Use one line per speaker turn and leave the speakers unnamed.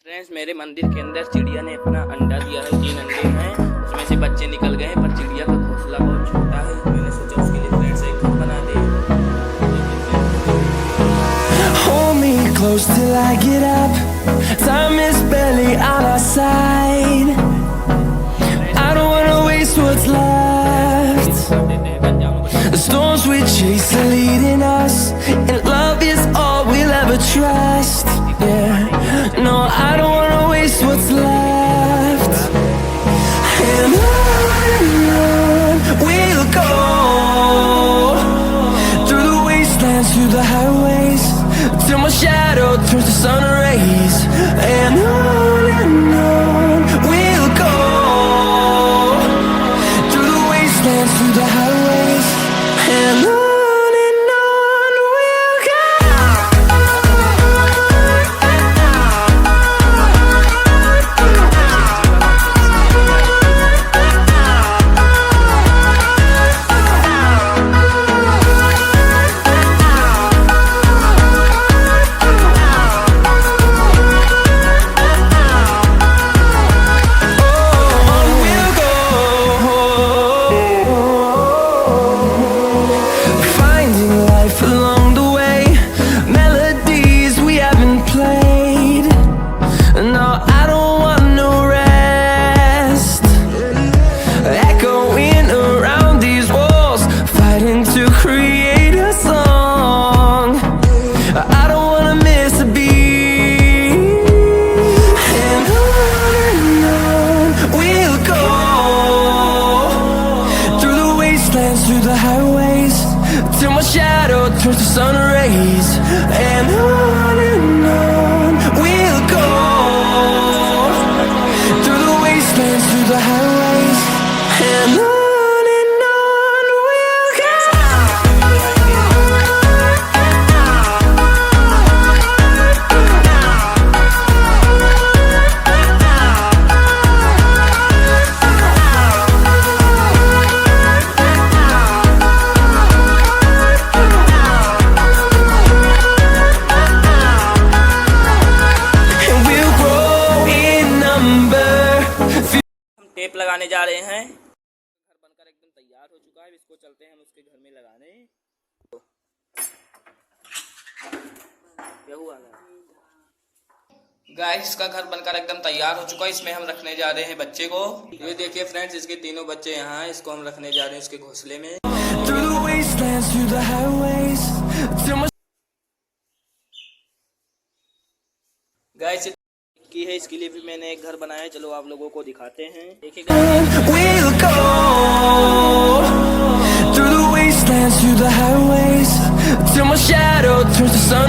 Friends, मेरे मंदिर के अंदर चिड़िया ने अपना अंडा दिया है। 3 अंडे हैं, उसमें से बच्चे निकल गए हैं, पर चिड़िया का घोंसला बहुत छोटा है। मैंने सोचा उसके लिए फ्रेंड्स एक घर बना दे।
Hold me close till I get up. Time is barely on our side. I don't wanna waste what's left. The storms we chase are leading us, and love is all we'll ever trust. Yeah, no, I don't wanna waste what's left. And on we'll go, through the wastelands, through the highways, till my shadow turns to sun rays. And on we'll go, through the wastelands, through the highways, and on we'll go. Through the highways, till my shadow turns to sun rays. And on we'll go, through the wastelands, through the highways, and on we'll go.
Tape लगाने जा रहे हैं। घर बनकर एकदम तैयार हो चुका है। इसको चलते हैं हम उसके घर में लगाने। क्या हुआ गाइस, इसका घर बनकर एकदम तैयार हो चुका है। इसमें हम रखने जा रहे हैं बच्चे को। ये देखिए फ्रेंड्स, इसके तीनों बच्चे यहाँ हैं। इसको हम रखने जा रहे हैं उसके घोंसले में। गाइस की है, इसके लिए भी मैंने एक घर बनाया है। चलो आप लोगों को दिखाते हैं। देखिएगा,
We'll go through the wastelands, through the highways, till my shadow turns to sun